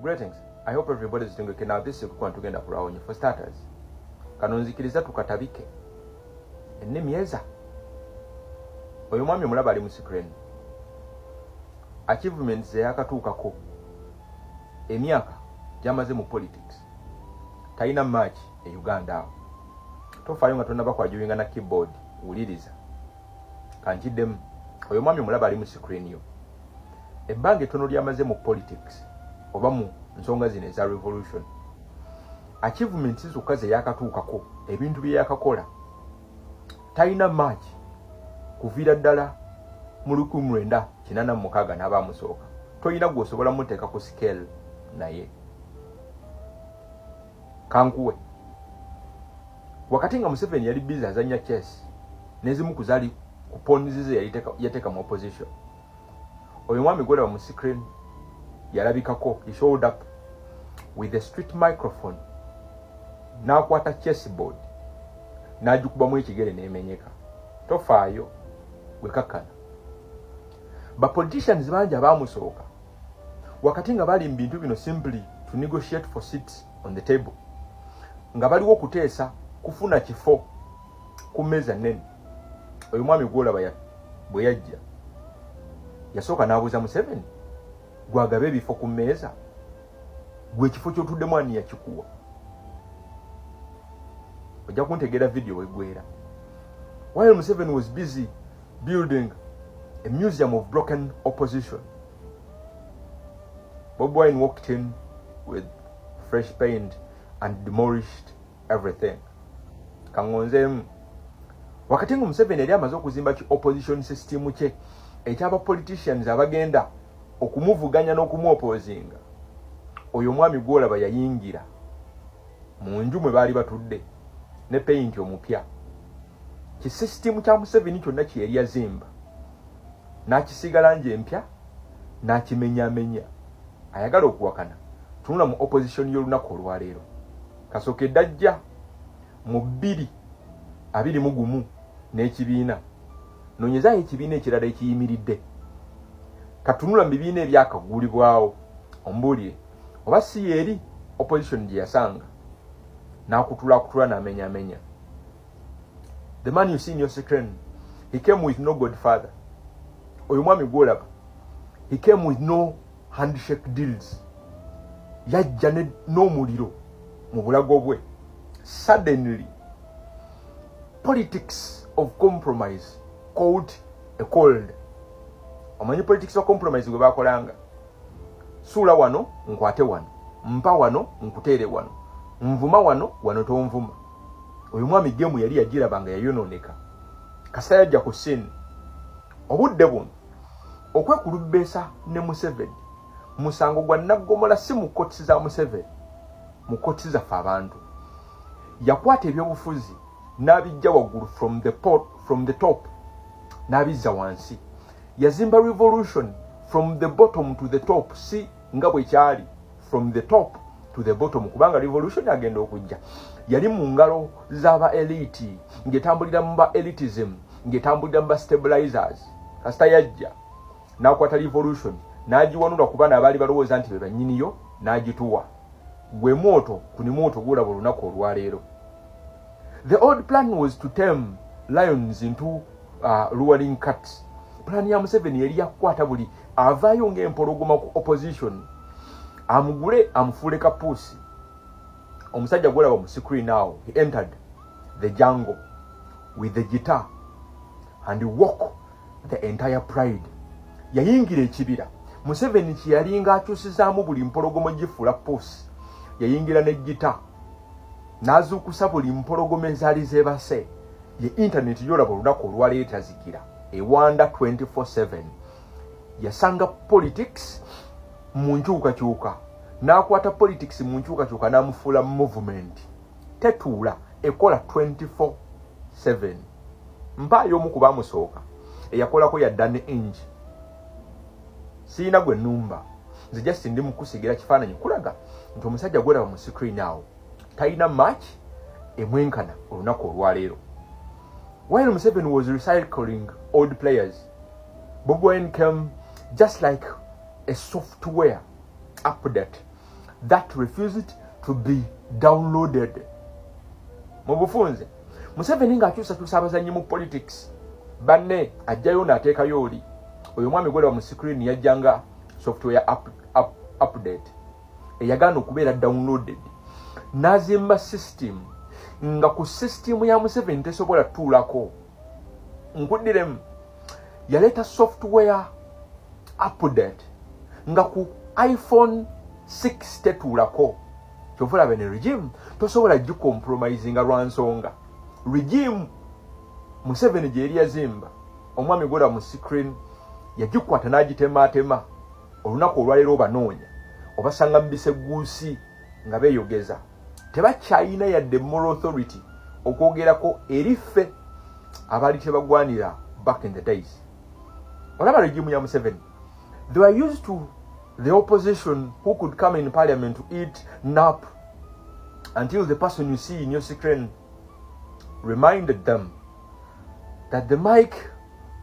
Greetings. I hope everybody is doing okay. Now this is going to get up for starters. Kanonzikiriza tukatabike. Ennimi eza. Oyo mwami mulaba ali mu screen. Achievements yakatuukako. Emyaka gyamaze mu politics. Talina match e Uganda awo. Tofaayo nga tonnaba kwajuwinga na keyboard wuliriza. Kankiddemu. Oyo mwami mulaba ali mu screen yo. Ebbanga ettono lyamaze mu politics oba mu nsonga zino eza revolution. Achievements zokka ze yakatuukako, ebintu bye yakakola. Talina match kuviira ddala mu 1986 n'abaamusooka. Toyina gw'osobola muteeka ku scale naye. Kankuwe. Wakati nga Museveni yali busy azanya chess, n'ezimu ku zaali ku pawns ze yateeka mu opposition. Oyo mwami gw'olaba mu screen yalabikako, he showed up with a street microphone, n'akwata chessboard, n'agikubamu ekigere n'emenyeka. Tofaayo gwekakkana. Ba politicians bangi abaamusooka wakati nga bali mu bintu bino simply to negotiate for seats on the table, nga baliwo okuteesa kufuna kifo ku mmeeza nnene. Oyo mwami gw'olaba bwe yajja yasooka n'abuuza Museveni, gwagabe ebifo ku mmeeza, gwe ekifo ky'otuddemu ani yakikuwa? Ojja kuntegeera video weggwera. While Museveni was busy building a museum of broken opposition, Bobi Wine walked in with fresh paint and demolished everything. Kangonzeemu. Wakati nga Museveni yali amaze okuzimba ki opposition system kye ekyaba politicians abagenda okumuvuganya n'okumuopposinga, oyo mwami gw'olaba yayingira mu nju mwe baali batudde ne paint omupya. Ki system kya Museveni kyonna kye yali yazimba n'akisiiga langi empya n'akimenyaamenya. Ayagala okuwakana. Tunula mu opposition y'olunaku olwaleero. Kasookedde ajja mu 2021 n'ekibiina. Noonyezaayo ekibiina ekirala ekiyimiridde. Katunula mu bibiina ebyakaguulibwawo. Ombuulire oba si eri opposition gye yasanga n'akutula n'amenyaamenya. The man you see in your screen, he came with no godfather. Oyo mwami gw'olaba, he came with no handshake deals. Yajja n'omuliro mu bulago bwe. Suddenly, politics of compromise called a cold. Omanyi politics of compromise gwe bakolanga? Suula wano nkwate wano, mpa wano nkuteere wano, nvuma wano tonvuma. Oyo mwami gemu yali yagirabanga yayonooneka. Kasita yajja ku scene obudde buno okwekulubeesa ne Museveni, musango gwa naggomola si mu kkooti za Museveni, mu kkooti zaffe abantu. Yakwata ebyobufuzi n'abijja waggulu from the top n'abizza wansi. Yazimba revolution from the bottom to the top, si nga bwe kyali from the top to the bottom, kubanga revolution agenda okujja. Yali mu ngalo z'aba elite, ng'etambulira mu ba elitism, ng'etambulira mu ba stabilizers. Kasita yajja n'akwata revolution n'agiwanula ku baana abaali balowooza nti be bannyiniyo n'agituwa. Gwe moto kuni moto gw'olaba olunaku olwaleero. The old plan was to tame lions into luring cats. Plan ya Museveni yali yakwata buli avaayo ng'empologoma ku opposition, amugule amufuule kapuusi. Omusajja gw'olaba mu screen now, he entered the jungle with the guitar and he walked the entire pride. Yayingira ekibira. Museveni kye yalinga akyusizaamu buli mpologoma gifuula puusi. Yayingira ne guitar n'azuukusa buli mpologoma ezaali zeebase. Ye internet y'olaba olunaku olwaleero tazikira. Ewanda 24/7. Yasanga politics mu nkyukakyuka, n'akwata politics mu nkyukakyuka n'amufuula movement. Tetuula ekola 24/7. Mpaayo omu ku baamusooka eyakolako yadda ne Ingi. Siina gwe nnumba, nze just ndi mu kusigira kifaananyi kulaga nti omusajja gw'olaba mu screen awo talina match emwenkana olunaku olwaleero. While Museveni was recycling old players, Bobi Wine came just like a software update that refused to be downloaded. Mubufunze Museveni ng'akyusa abazannyi mu politics banne ajjayo n'ateekayo oli oyo mwami gwera mu screen yajjanga software update eyagaana okubeera downloaded n'azimba system nga ku system ya Museveni tesobola tuulako. Nkuddiremu yaleeta software update nga ku iPhone 6 tetuulako. Kyovula bene regime tosobola gicompromisinga lwa nsonga regime Museveni gye yali yazimba omwami gwera mu screen yagikwata n'agitemaatema. Olunaku olwaleero banoonya obasanga mbiseguusi nga beeyogeza tebakyayina yadde moral authority okwogerako eriffe abaali tebagwanira back in the days. Olaba regime ya Museveni, they were used to the opposition who could come in parliament to eat, nap, until the person you see in your screen reminded them that the mic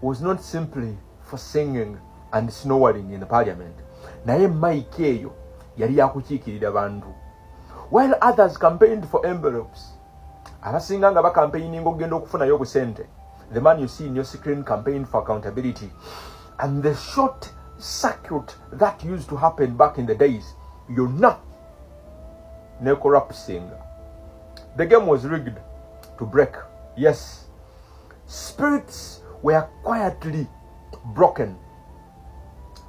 was not simply for singing and snoring in the parliament. Naye mic eyo yali yakukiikirira bantu. While others campaigned for envelopes, abasinga nga bakampaininga okugenda okufunayo obusente, the man you see in your screen campaigned for accountability. And the short circuit that used to happen back in the days, yonna ne corrupting. The game was rigged to break. Yes, spirits were quietly broken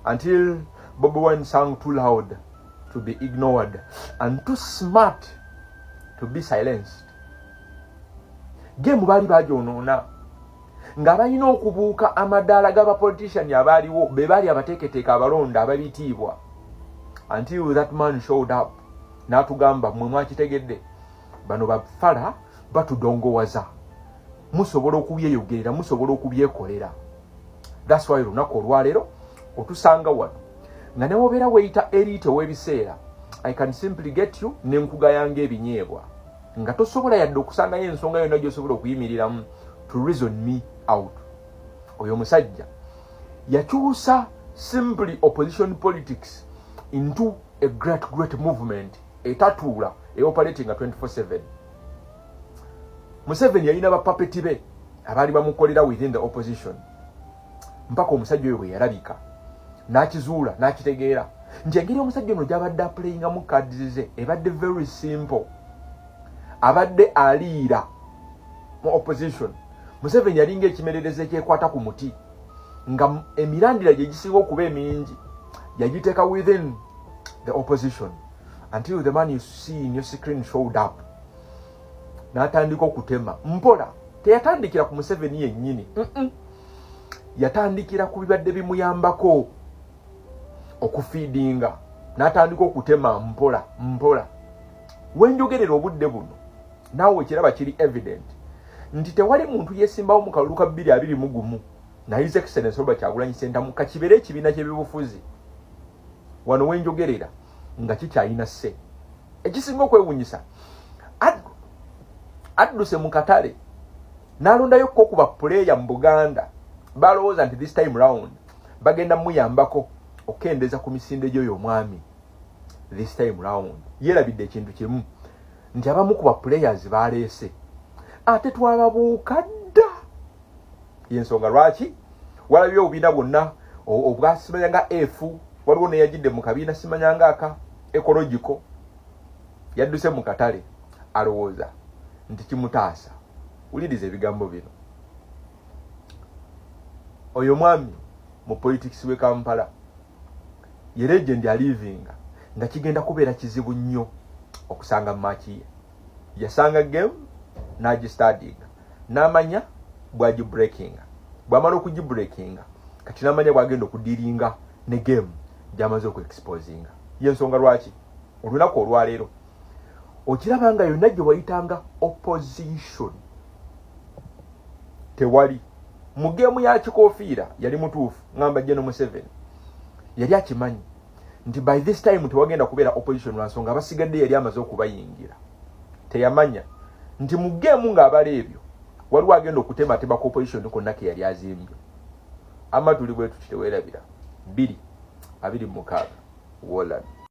until Bobi Wine sang too loud to be ignored and too smart to be silenced. Game bali bajonoona nga balina okubuuka amadaala g'abapolitician abaaliwo be baali abateeketeeka abalonda ababitiibwa until that man showed up n'atugamba mmwe mwakitegedde bano bafala batudongowaza musobola okubyeyogerera musobola okubyekolera. That's why lunaku olwaleero otusanga wano nga newobeera weyita erite w'ebiseera I can simply get you n'enkugayanga ebinyeebwa nga tosobola yadde okusangayo ensonga yonna gy'osobola okuyimiriramu to reason me out. Oyo musajja yakyusa simply opposition politics into a great movement etatuula operating 24/7. Museveni yalina bapapeti be abaali bamukolera within the opposition mpaka omusajja oyo bwe yalabika n'akizuula n'akitegeera nti engeri omusajja ono gy'abadde aplayingamu cards ze ebadde very simple, abadde aliira mu opposition. Museveni yalinga ekimerereze ekyekwata ku muti nga emirandira gye gisinga okuba emingi yagiteeka within the opposition until the man you see in your screen showed up n'atandika okutema mpola. Teyatandikira ku Museveni yennyini, yatandikira ku bibadde bimuyambako okufiidinga n'atandika okutema mpola. Wenjogerera obudde buno naawe ekiraba kiri evident nti tewali muntu yesimbawo mu kalulu ka 2021 na His Excellency Robert Kyagulanyi Ssentamu kakibere ekibiina ky'ebibufuzi wano wenjogerera nga kikyalina sse. Ekisinga okwewunyisa adduse mu katale n'alondayo ko kuba puleya mu Buganda balowooza nti this time round bagenda muyambako okendeza ku misinde gyo y'omwami. This time round yerabidde ekintu kimu nti abamu ku ba players baleese ate twababuuka dda. Yensonga lwaki walabye obubiina bwonna obwasimanya nga F waliwo neyagidde mu kabiina simanya nga aka ecological yadduse mu katale alowooza nti kimutaasa. Wuliriza ebigambo bino. Oyo mwami mu politics w'e Kampala ye legend alivinga nga kigenda kubeera kizibu nnyo okusanga match ye. Yasanga game n'agistadinga n'amanya bw'agibreakinga, bw'amala okugibreakinga kati n'amanya bw'agenda okudiringa ne game gy'amaze okuexposinga. Yensonga lwaki olunaku olwaleero okiraba nga yonna gye wayitanga opposition tewali. Mu game ya kikoofiira yali mutuufu ngamba General Museveni yali akimanyi nti by this time tewagenda kubeera opposition lwansonga abasigadde yali amaze okubayingira. Teyamanya nti mu game ng'abala ebyo waliwo agenda okutematema ku opposition konna ke yali azimbye. Amatuli bwe tutiteweerabira 2-26 Wolan.